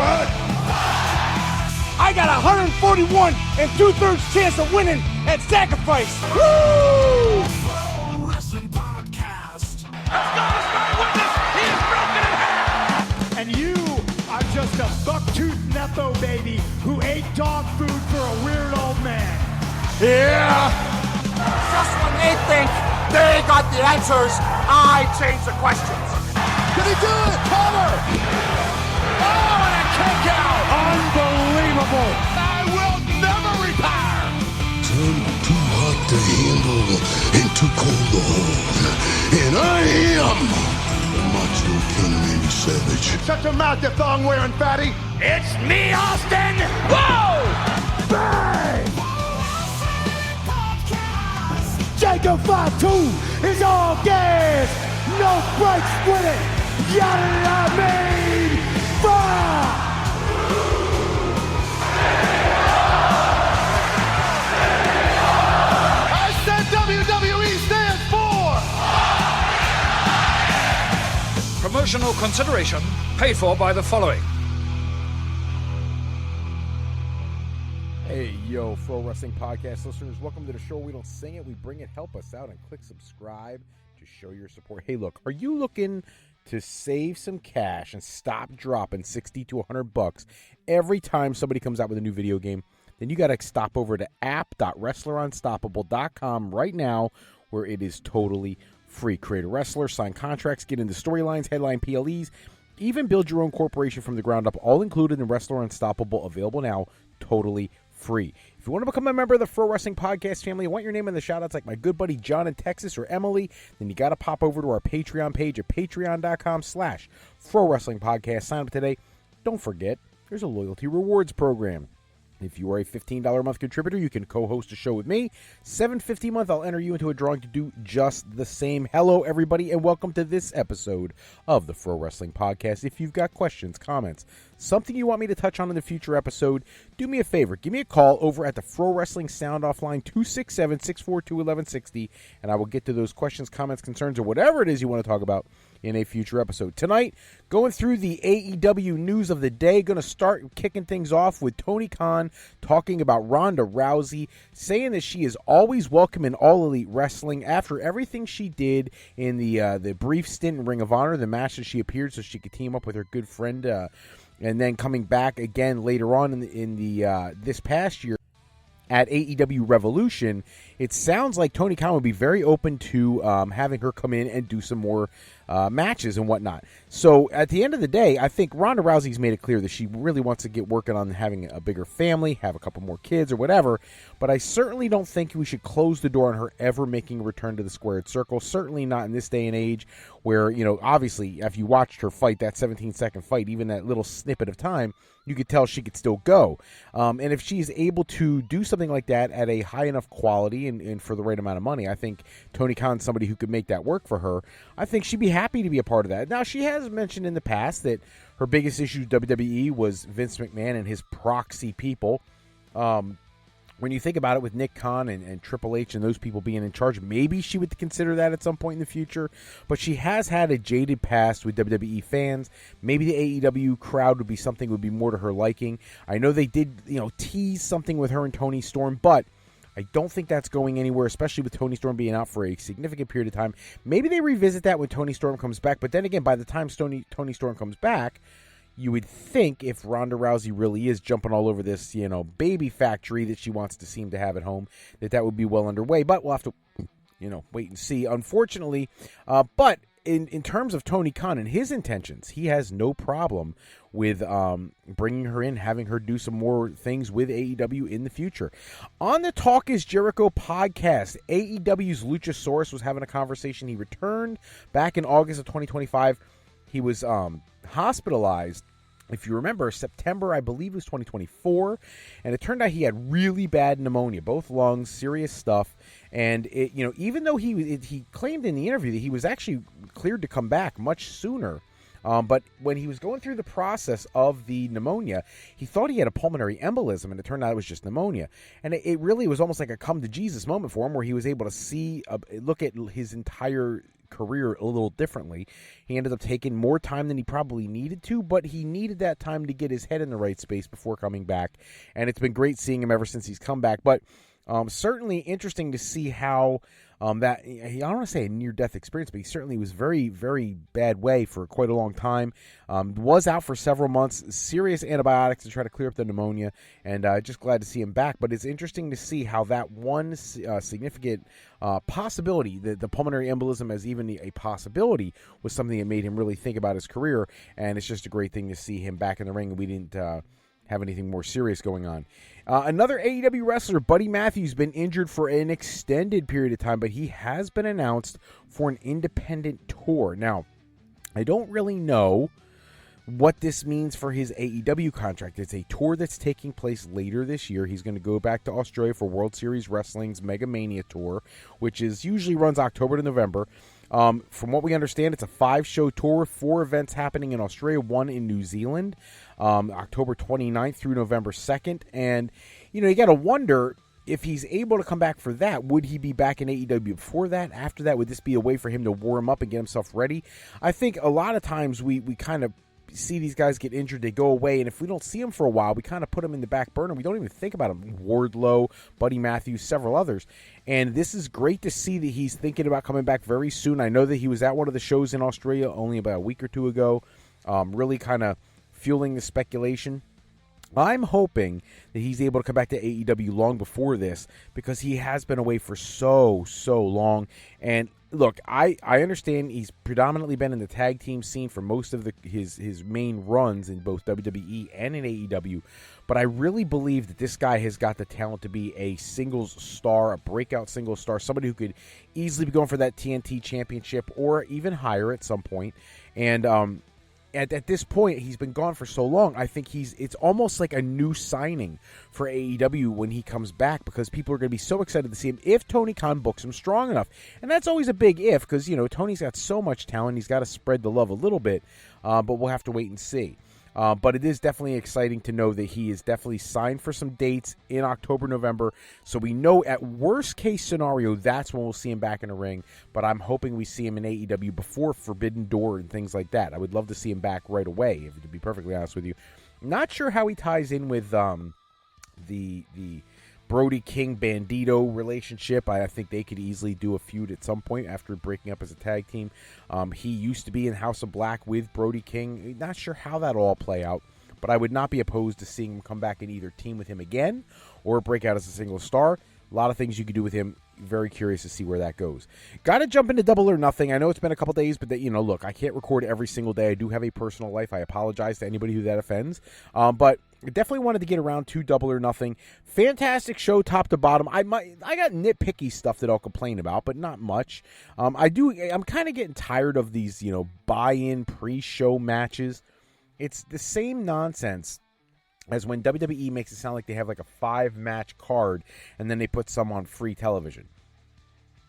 What? I got 141 and 2/3 chance of winning at Sacrifice. Woo! Wrestling Podcast. Let's go, witness. He is broken in half. And you are just a buck-toothed Nepo baby who ate dog food for a weird old man. Yeah. Just when they think they got the answers, I change the questions. Did he do it? Cover! Oh, and a kick out. Unbelievable. I will never retire. I'm too hot to handle and too cold to hold. And I am the Macho King Randy Savage. Shut your mouth, you thong-wearing fatty. It's me, Austin. Whoa! Bang! Jacob 5'2" is all gas. No brakes with it. Yada mean fire! I said WWE stands for Promotional consideration paid for by the following. Hey, yo, Pro Wrestling Podcast listeners, welcome to the show. We don't sing it, we bring it. Help us out and click subscribe to show your support. Hey, look, are you looking to save some cash and stop dropping $60 to $100 every time somebody comes out with a new video game? Then you got to stop over to app.wrestleronstoppable.com right now, where it is totally free. Create a wrestler, sign contracts, get into storylines, headline PLEs, even build your own corporation from the ground up, all included in Wrestler Unstoppable, available now, totally free. If you want to become a member of the Pro Wrestling Podcast family and want your name in the shoutouts like my good buddy John in Texas or Emily, then you got to pop over to our Patreon page at patreon.com/Pro Wrestling Podcast. Sign up today. Don't forget, there's a loyalty rewards program. If you are a $15 a month contributor, you can co-host a show with me. $7.50 a month, I'll enter you into a drawing to do just the same. Hello, everybody, and welcome to this episode of the Pro Wrestling Podcast. If you've got questions, comments, something you want me to touch on in the future episode, do me a favor. Give me a call over at the Pro Wrestling Sound Off line, 267-642-1160, and I will get to those questions, comments, concerns, or whatever it is you want to talk about in a future episode. Tonight, going through the AEW news of the day, going to start kicking things off with Tony Khan talking about Ronda Rousey, saying that she is always welcome in All Elite Wrestling after everything she did in the brief stint in Ring of Honor, the match that she appeared so she could team up with her good friend, and then coming back again later on in the this past year at AEW Revolution. It sounds like Tony Khan would be very open to having her come in and do some more matches and whatnot. So at the end of the day, I think Ronda Rousey's made it clear that she really wants to get working on having a bigger family, have a couple more kids or whatever, but I certainly don't think we should close the door on her ever making a return to the squared circle. Certainly not in this day and age where, you know, obviously if you watched her fight, that 17-second fight, even that little snippet of time, you could tell she could still go. And if she's able to do something like that at a high enough quality and for the right amount of money, I think Tony Khan's somebody who could make that work for her. I think she'd be happy to be a part of that. Now, she has mentioned in the past that her biggest issue with WWE was Vince McMahon and his proxy people. When you think about it, with Nick Khan and Triple H and those people being in charge, maybe she would consider that at some point in the future. But she has had a jaded past with WWE fans. Maybe the AEW crowd would be something would be more to her liking. I know they did, tease something with her and Tony Storm, but I don't think that's going anywhere, especially with Tony Storm being out for a significant period of time. Maybe they revisit that when Tony Storm comes back. But then again, by the time Tony Storm comes back, you would think if Ronda Rousey really is jumping all over this, baby factory that she wants to seem to have at home, that would be well underway. But we'll have to, wait and see, unfortunately. But in terms of Tony Khan and his intentions, he has no problem with bringing her in, having her do some more things with AEW in the future. On the Talk is Jericho podcast, AEW's Luchasaurus was having a conversation. He returned back in August of 2025. He was hospitalized, if you remember, September, I believe it was 2024, and it turned out he had really bad pneumonia, both lungs, serious stuff, and even though he claimed in the interview that he was actually cleared to come back much sooner, but when he was going through the process of the pneumonia, he thought he had a pulmonary embolism, and it turned out it was just pneumonia. And it really was almost like a come-to-Jesus moment for him, where he was able to look at his entire career a little differently. He ended up taking more time than he probably needed to, but he needed that time to get his head in the right space before coming back. And it's been great seeing him ever since he's come back. But certainly interesting to see how that, I don't want to say a near-death experience, but he certainly was very, very bad way for quite a long time. Was out for several months, serious antibiotics to try to clear up the pneumonia, and just glad to see him back. But it's interesting to see how that one significant possibility, the pulmonary embolism as even a possibility, was something that made him really think about his career, and it's just a great thing to see him back in the ring, and we didn't have anything more serious going on. Another AEW wrestler, Buddy Matthews, been injured for an extended period of time, but he has been announced for an independent tour. Now, I don't really know what this means for his AEW contract. It's a tour that's taking place later this year. He's going to go back to Australia for World Series Wrestling's Mega Mania Tour, which usually runs October to November. From what we understand, it's a 5-show tour, 4 events happening in Australia, 1 in New Zealand, October 29th through November 2nd. And, you got to wonder, if he's able to come back for that, would he be back in AEW before that? After that, would this be a way for him to warm up and get himself ready? I think a lot of times we kind of see these guys get injured, they go away, and if we don't see them for a while, we kind of put them in the back burner. We don't even think about them. Wardlow, Buddy Matthews, several others. And this is great to see that he's thinking about coming back very soon. I know that he was at one of the shows in Australia only about a week or two ago, really kind of fueling the speculation. I'm hoping that he's able to come back to AEW long before this, because he has been away for so long. And look, I understand he's predominantly been in the tag team scene for most of his main runs in both WWE and in AEW, but I really believe that this guy has got the talent to be a singles star, a breakout singles star, somebody who could easily be going for that TNT championship or even higher at some point. And at this point, he's been gone for so long, I think it's almost like a new signing for AEW when he comes back, because people are going to be so excited to see him if Tony Khan books him strong enough. And that's always a big if, because, Tony's got so much talent, he's got to spread the love a little bit, but we'll have to wait and see. But it is definitely exciting to know that he is definitely signed for some dates in October, November. So we know at worst case scenario, that's when we'll see him back in the ring. But I'm hoping we see him in AEW before Forbidden Door and things like that. I would love to see him back right away, to be perfectly honest with you. Not sure how he ties in with the Brody King Bandito relationship. I think they could easily do a feud at some point after breaking up as a tag team. He used to be in House of Black with Brody King. Not sure how that'll all play out, but I would not be opposed to seeing him come back and either team with him again or break out as a single star. A lot of things you could do with him. Very curious to see where that goes. Got to jump into Double or Nothing. I know it's been a couple days, but look, I can't record every single day. I do have a personal life. I apologize to anybody who that offends. But I definitely wanted to get around to Double or Nothing. Fantastic show, top to bottom. I got nitpicky stuff that I'll complain about, but not much. I'm kind of getting tired of these, buy-in pre-show matches. It's the same nonsense as when WWE makes it sound like they have like a 5-match card and then they put some on free television.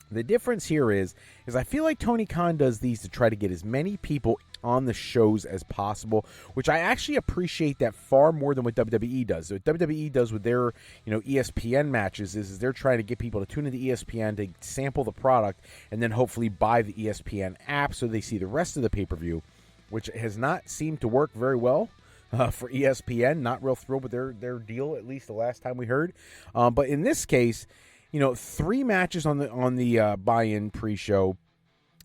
The difference here is I feel like Tony Khan does these to try to get as many people on the shows as possible, which I actually appreciate that far more than what WWE does. So what WWE does with their ESPN matches is they're trying to get people to tune into ESPN to sample the product and then hopefully buy the ESPN app so they see the rest of the pay-per-view, which has not seemed to work very well. For ESPN, not real thrilled with their deal, at least the last time we heard. But in this case, 3 matches on the buy-in pre-show,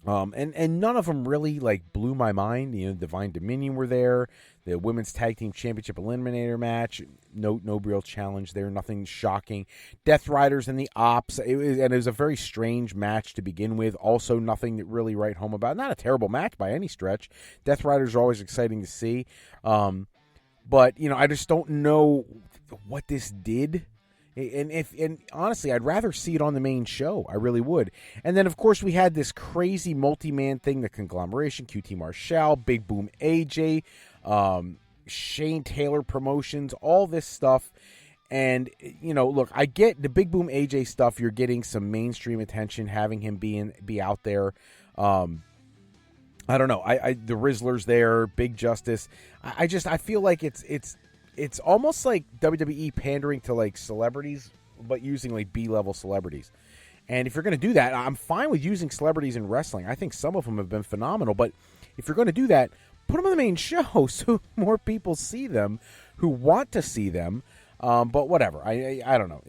and none of them really blew my mind. Divine Dominion were there, the Women's Tag Team Championship Eliminator match, no real challenge there, nothing shocking. Death Riders and the Ops, it was a very strange match to begin with. Also, nothing to really write home about. Not a terrible match by any stretch. Death Riders are always exciting to see. But, I just don't know what this did. And honestly, I'd rather see it on the main show. I really would. And then, of course, we had this crazy multi-man thing, the conglomeration, QT Marshall, Big Boom AJ, Shane Taylor Promotions, all this stuff. And, look, I get the Big Boom AJ stuff. You're getting some mainstream attention, having him be out there. I don't know. The Rizzler's there, Big Justice. I feel like it's almost like WWE pandering to celebrities, but using B-level celebrities. And if you're going to do that, I'm fine with using celebrities in wrestling. I think some of them have been phenomenal. But if you're going to do that, put them on the main show so more people see them who want to see them. But whatever. I don't know.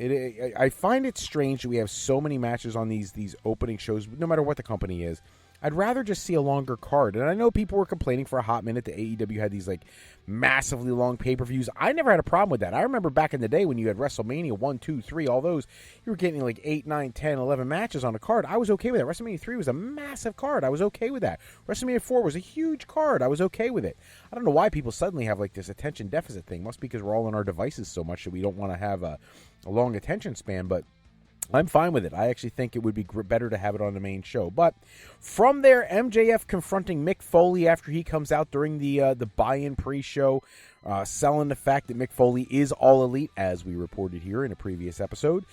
I find it strange that we have so many matches on these opening shows, no matter what the company is. I'd rather just see a longer card. And I know people were complaining for a hot minute that AEW had these like massively long pay-per-views. I never had a problem with that. I remember back in the day when you had WrestleMania 1, 2, 3, all those, you were getting like 8, 9, 10, 11 matches on a card. I was okay with that. WrestleMania 3 was a massive card. I was okay with that. WrestleMania 4 was a huge card. I was okay with it. I don't know why people suddenly have like this attention deficit thing. Must be because we're all on our devices so much that we don't want to have a long attention span, but I'm fine with it. I actually think it would be better to have it on the main show. But from there, MJF confronting Mick Foley after he comes out during the buy-in pre-show, selling the fact that Mick Foley is all elite, as we reported here in a previous episode.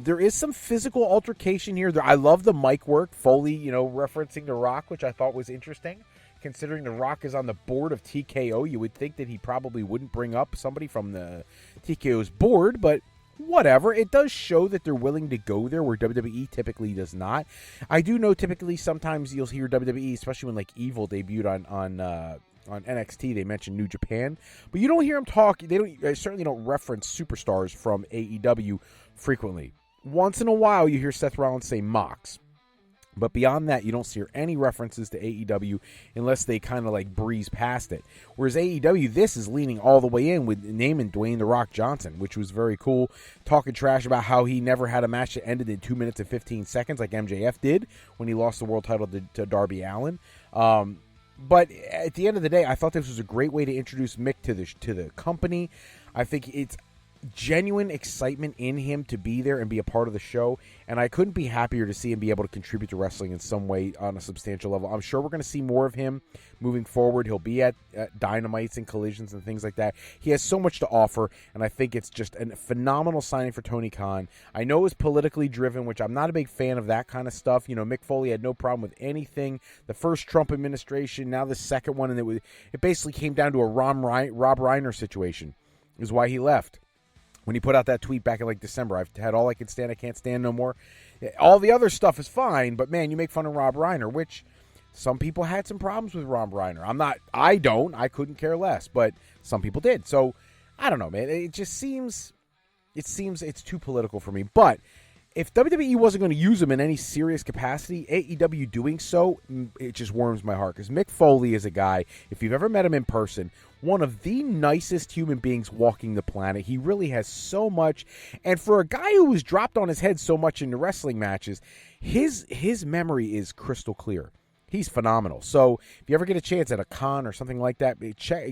There is some physical altercation here. I love the mic work. Foley, referencing The Rock, which I thought was interesting. Considering The Rock is on the board of TKO, you would think that he probably wouldn't bring up somebody from the TKO's board, but whatever. It does show that they're willing to go there where WWE typically does not. I do know typically sometimes you'll hear WWE, especially when like Evil debuted on NXT, they mention New Japan, but you don't hear them talk. They certainly don't reference superstars from AEW frequently. Once in a while, you hear Seth Rollins say Mox. But beyond that, you don't see any references to AEW unless they kind of like breeze past it. Whereas AEW, this is leaning all the way in with naming Dwayne The Rock Johnson, which was very cool. Talking trash about how he never had a match that ended in 2 minutes and 15 seconds like MJF did when he lost the world title to Darby Allin. But at the end of the day, I thought this was a great way to introduce Mick to the company. I think it's genuine excitement in him to be there and be a part of the show, and I couldn't be happier to see him be able to contribute to wrestling in some way on a substantial level. I'm sure we're going to see more of him moving forward. He'll be at Dynamites and Collisions and things like that. He has so much to offer, and I think it's just a phenomenal signing for Tony Khan. I know it was politically driven, which I'm not a big fan of that kind of stuff. Mick Foley had no problem with anything. The first Trump administration, now the second one, and it basically came down to a Rob Reiner situation is why he left. When he put out that tweet back in like December, I've had all I can stand, I can't stand no more. All the other stuff is fine, but man, you make fun of Rob Reiner, which some people had some problems with Rob Reiner. I couldn't care less, but some people did. So I don't know, man. It just seems it's too political for me. But if WWE wasn't going to use him in any serious capacity, AEW doing so, it just warms my heart. Because Mick Foley is a guy, if you've ever met him in person, one of the nicest human beings walking the planet. He really has so much. And for a guy who was dropped on his head so much in the wrestling matches, his memory is crystal clear. He's phenomenal. So if you ever get a chance at a con or something like that,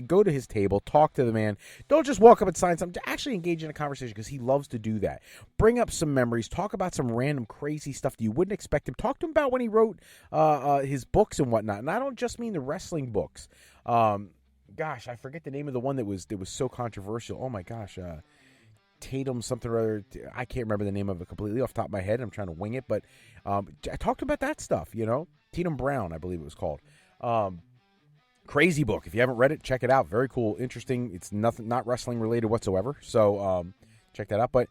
go to his table, talk to the man. Don't just walk up and sign something. Actually engage in a conversation because he loves to do that. Bring up some memories. Talk about some random crazy stuff that you wouldn't expect him. Talk to him about when he wrote his books and whatnot. And I don't just mean the wrestling books. Gosh, I forget the name of the one that was so controversial. Oh my gosh, Tatum something or other. I can't remember the name of it completely off the top of my head. I'm trying to wing it, but I talked about that stuff. Tatum Brown, I believe it was called. Crazy book. If you haven't read it, check it out. Very cool, interesting. It's not wrestling related whatsoever. So check that out. But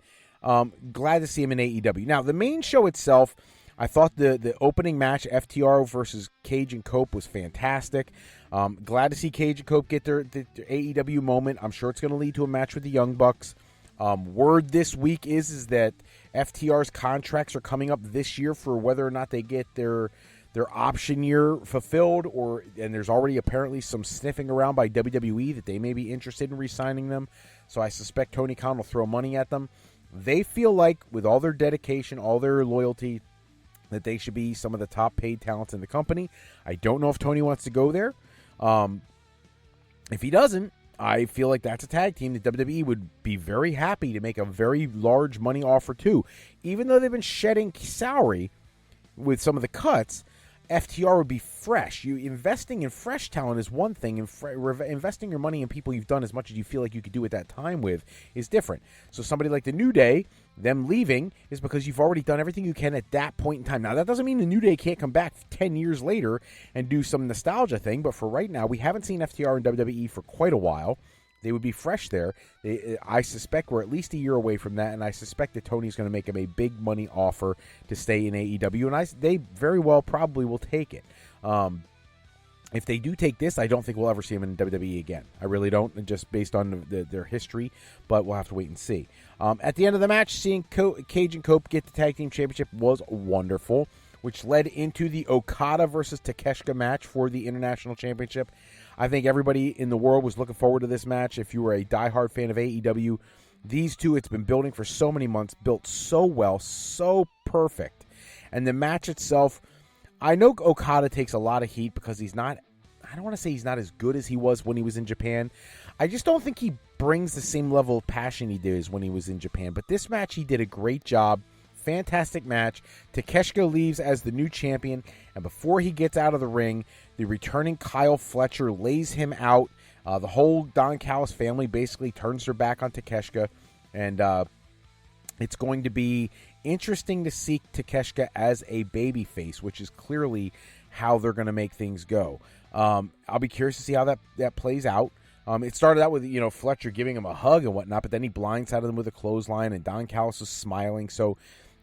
glad to see him in AEW. Now the main show itself, I thought the opening match, FTR versus Cage and Cope, was fantastic. Glad to see Cage and Cope get their AEW moment. I'm sure it's going to lead to a match with the Young Bucks. Word this week is that FTR's contracts are coming up this year for whether or not they get their option year fulfilled, and there's already apparently some sniffing around by WWE that they may be interested in re-signing them. So I suspect Tony Khan will throw money at them. They feel like, with all their dedication, all their loyalty, that they should be some of the top paid talents in the company. I don't know if Tony wants to go there. If he doesn't, I feel like that's a tag team that WWE would be very happy to make a very large money offer to. Even though they've been shedding salary with some of the cuts, FTR would be fresh. Investing in fresh talent is one thing, and investing your money in people you've done as much as you feel like you could do at that time with is different. So somebody like the New Day, them leaving is because you've already done everything you can at that point in time. Now, that doesn't mean the New Day can't come back 10 years later and do some nostalgia thing, but for right now, we haven't seen FTR in WWE for quite a while. They would be fresh there. I suspect we're at least a year away from that, and I suspect that Tony's going to make him a big money offer to stay in AEW, and they very well probably will take it. If they do take this, I don't think we'll ever see him in WWE again. I really don't, just based on their history, but we'll have to wait and see. At the end of the match, seeing Cage and Cope get the Tag Team Championship was wonderful, which led into the Okada versus Takeshita match for the International Championship. I think everybody in the world was looking forward to this match. If you were a diehard fan of AEW, these two, it's been building for so many months, built so well, so perfect. And the match itself, I know Okada takes a lot of heat because he's not, I don't want to say he's not as good as he was when he was in Japan. I just don't think he brings the same level of passion he did when he was in Japan. But this match, he did a great job. Fantastic match. Takeshita leaves as the new champion, and before he gets out of the ring, the returning Kyle Fletcher lays him out. The whole Don Callis family basically turns their back on Takeshita, and it's going to be interesting to see Takeshita as a babyface, which is clearly how they're going to make things go. I'll be curious to see how that plays out. It started out with, Fletcher giving him a hug and whatnot, but then he blindsided him with a clothesline, and Don Callis was smiling. So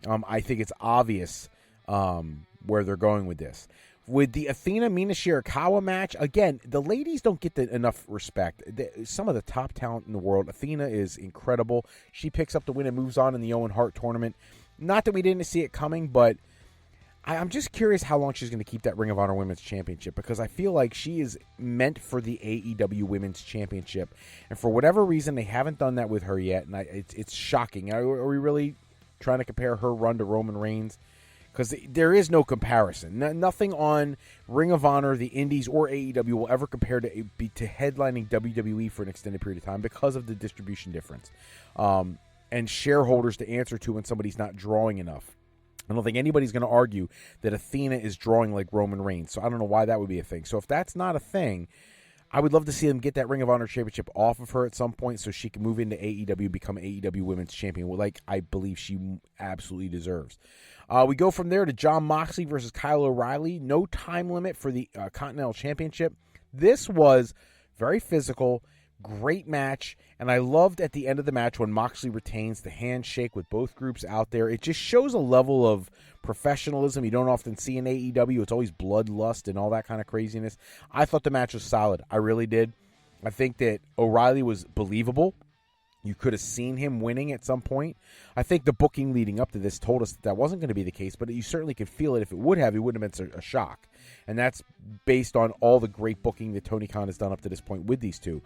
I think it's obvious where they're going with this. With the Athena Mina Shirakawa match, again, the ladies don't get enough respect. Some of the top talent in the world. Athena is incredible. She picks up the win and moves on in the Owen Hart tournament. Not that we didn't see it coming, but I'm just curious how long she's going to keep that Ring of Honor Women's Championship, because I feel like she is meant for the AEW Women's Championship. And for whatever reason, they haven't done that with her yet, and it's shocking. Are we really trying to compare her run to Roman Reigns? Because there is no comparison. Nothing on Ring of Honor, the Indies, or AEW will ever compare to headlining WWE for an extended period of time because of the distribution difference. And shareholders to answer to when somebody's not drawing enough. I don't think anybody's going to argue that Athena is drawing like Roman Reigns, so I don't know why that would be a thing. So if that's not a thing, I would love to see them get that Ring of Honor Championship off of her at some point so she can move into AEW, become AEW Women's Champion, like I believe she absolutely deserves. We go from there to Jon Moxley versus Kyle O'Reilly. No time limit for the Continental Championship. This was very physical, great match, and I loved at the end of the match when Moxley retains the handshake with both groups out there. It just shows a level of professionalism you don't often see in AEW. It's always bloodlust and all that kind of craziness. I thought the match was solid. I really did. I think that O'Reilly was believable. You could have seen him winning at some point. I think the booking leading up to this told us that wasn't going to be the case, but you certainly could feel it. If it would have, it wouldn't have been a shock. And that's based on all the great booking that Tony Khan has done up to this point with these two.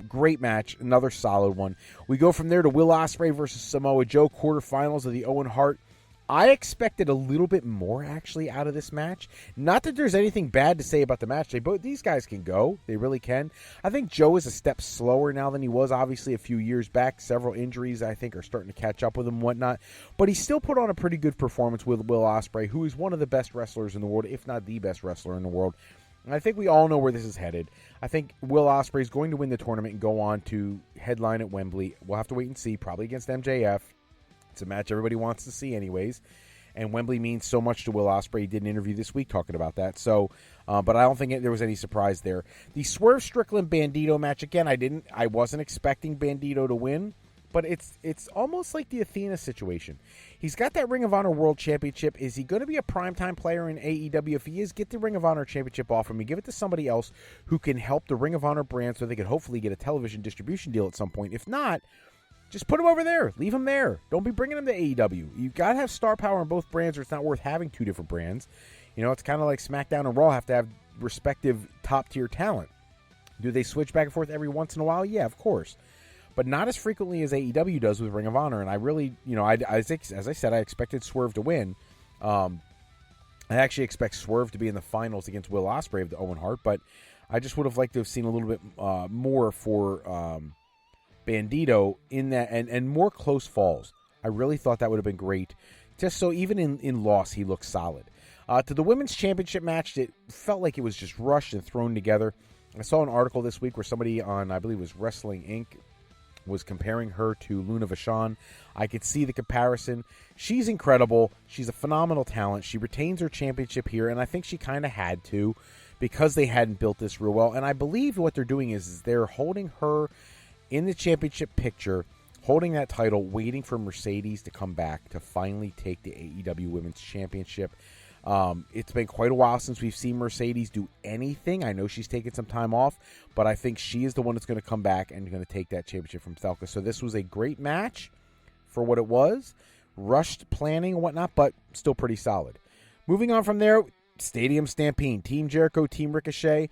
Great match, another solid one. We go from there to Will Ospreay versus Samoa Joe, quarterfinals of the Owen Hart. I expected a little bit more, actually, out of this match. Not that there's anything bad to say about the match. These guys can go. They really can. I think Joe is a step slower now than he was, obviously, a few years back. Several injuries, I think, are starting to catch up with him and whatnot. But he still put on a pretty good performance with Will Ospreay, who is one of the best wrestlers in the world, if not the best wrestler in the world. And I think we all know where this is headed. I think Will Ospreay is going to win the tournament and go on to headline at Wembley. We'll have to wait and see, probably against MJF. It's a match everybody wants to see anyways, and Wembley means so much to Will Ospreay. He did an interview this week talking about that. So, but I don't think there was any surprise there. The Swerve Strickland Bandito match, again, I wasn't expecting Bandito to win, but it's almost like the Athena situation. He's got that Ring of Honor World Championship. Is he going to be a primetime player in AEW? If he is, get the Ring of Honor Championship off him and give it to somebody else who can help the Ring of Honor brand so they could hopefully get a television distribution deal at some point. If not, just put him over there. Leave him there. Don't be bringing him to AEW. You've got to have star power in both brands, or it's not worth having two different brands. It's kind of like SmackDown and Raw have to have respective top-tier talent. Do they switch back and forth every once in a while? Yeah, of course. But not as frequently as AEW does with Ring of Honor. And I really, as I said, I expected Swerve to win. I actually expect Swerve to be in the finals against Will Ospreay of the Owen Hart. But I just would have liked to have seen a little bit more for Bandito in that, and more close falls. I really thought that would have been great, just so even in loss he looks solid. To the women's championship match, it felt like it was just rushed and thrown together. I saw an article this week where somebody on, I believe it was Wrestling Inc., was comparing her to Luna Vachon. I could see the comparison. She's incredible. She's a phenomenal talent. She retains her championship here, and I think she kind of had to, because they hadn't built this real well. And I believe what they're doing is they're holding her in the championship picture, holding that title, waiting for Mercedes to come back to finally take the AEW Women's Championship. It's been quite a while since we've seen Mercedes do anything. I know she's taken some time off, but I think she is the one that's going to come back and going to take that championship from Stelka. So this was a great match for what it was. Rushed planning and whatnot, but still pretty solid. Moving on from there, Stadium Stampede, Team Jericho, Team Ricochet.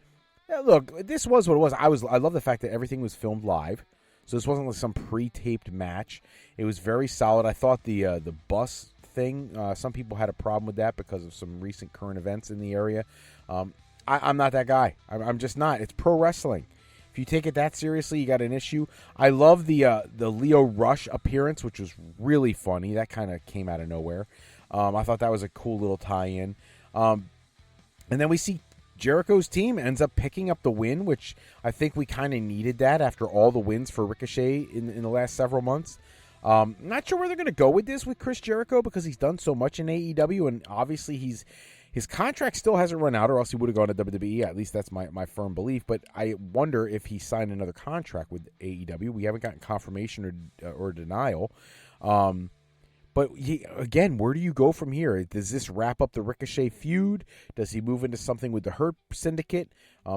Yeah, look, this was what it was. I love the fact that everything was filmed live, so this wasn't like some pre-taped match. It was very solid. I thought the bus thing, some people had a problem with that because of some recent current events in the area. I'm not that guy. I'm just not. It's pro wrestling. If you take it that seriously, you got an issue. I love the Leo Rush appearance, which was really funny. That kind of came out of nowhere. I thought that was a cool little tie-in. And then we see Jericho's team ends up picking up the win, which I think we kind of needed that after all the wins for Ricochet in the last several months. Not sure where they're going to go with this with Chris Jericho because he's done so much in AEW, and obviously his contract still hasn't run out, or else he would have gone to WWE. At least that's my firm belief. But I wonder if he signed another contract with AEW. We haven't gotten confirmation or denial. But again, where do you go from here? Does this wrap up the Ricochet feud? Does he move into something with the Hurt Syndicate?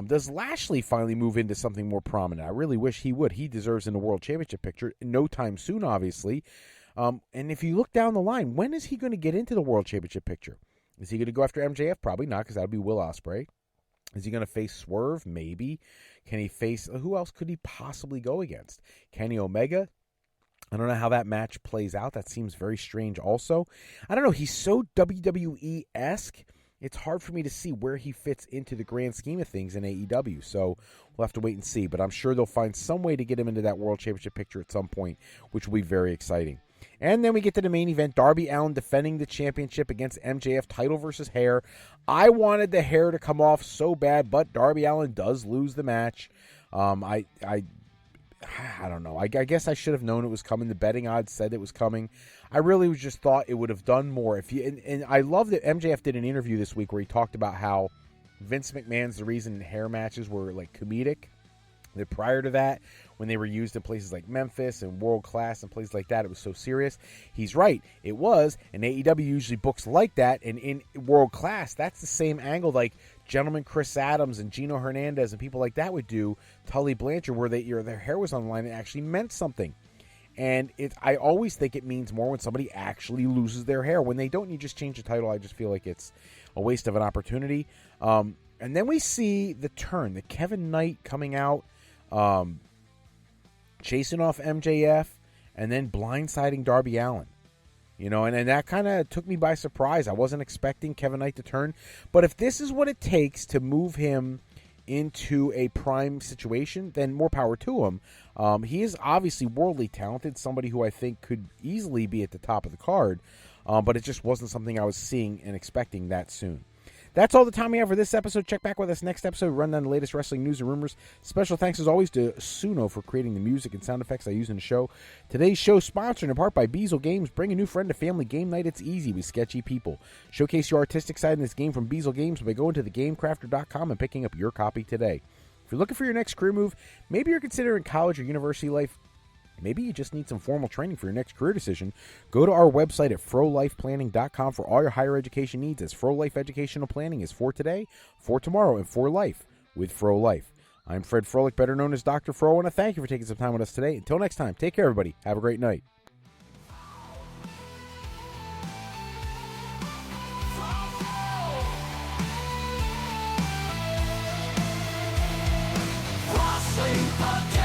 Does Lashley finally move into something more prominent? I really wish he would. He deserves in the World Championship picture. No time soon, obviously. And if you look down the line, when is he going to get into the World Championship picture? Is he going to go after MJF? Probably not, because that would be Will Ospreay. Is he going to face Swerve? Maybe. Can he face... Who else could he possibly go against? Kenny Omega? I don't know how that match plays out. That seems very strange also. I don't know. He's so WWE-esque. It's hard for me to see where he fits into the grand scheme of things in AEW. So we'll have to wait and see. But I'm sure they'll find some way to get him into that World Championship picture at some point, which will be very exciting. And then we get to the main event. Darby Allin defending the championship against MJF, title versus hair. I wanted the hair to come off so bad, but Darby Allin does lose the match. I don't know. I guess I should have known it was coming. The betting odds said it was coming. I really just thought it would have done more. And I love that MJF did an interview this week where he talked about how Vince McMahon's the reason hair matches were like comedic. That prior to that, when they were used in places like Memphis and World Class and places like that, it was so serious. He's right. It was. And AEW usually books like that. And in World Class, that's the same angle like Gentleman Chris Adams and Gino Hernandez and people like that would do, Tully Blanchard, where their hair was on the line and actually meant something. And I always think it means more when somebody actually loses their hair. When they don't, you just change the title. I just feel like it's a waste of an opportunity. And then we see the turn, the Kevin Knight coming out, chasing off MJF, and then blindsiding Darby Allin. You know, and that kind of took me by surprise. I wasn't expecting Kevin Knight to turn. But if this is what it takes to move him into a prime situation, then more power to him. He is obviously worldly talented, somebody who I think could easily be at the top of the card. But it just wasn't something I was seeing and expecting that soon. That's all the time we have for this episode. Check back with us next episode. Run down the latest wrestling news and rumors. Special thanks, as always, to Suno for creating the music and sound effects I use in the show. Today's show sponsored in part by Beazle Games. Bring a new friend to family game night. It's easy with Sketchy people. Showcase your artistic side in this game from Beazle Games by going to thegamecrafter.com and picking up your copy today. If you're looking for your next career move, maybe you're considering college or university life, maybe you just need some formal training for your next career decision, go to our website at frolifeplanning.com for all your higher education needs, as Fro Life Educational Planning is for today, for tomorrow, and for life with Fro Life. I'm Fred Froelich, better known as Dr. Fro. I want to thank you for taking some time with us today. Until next time, take care, everybody. Have a great night. Wrestling Podcast.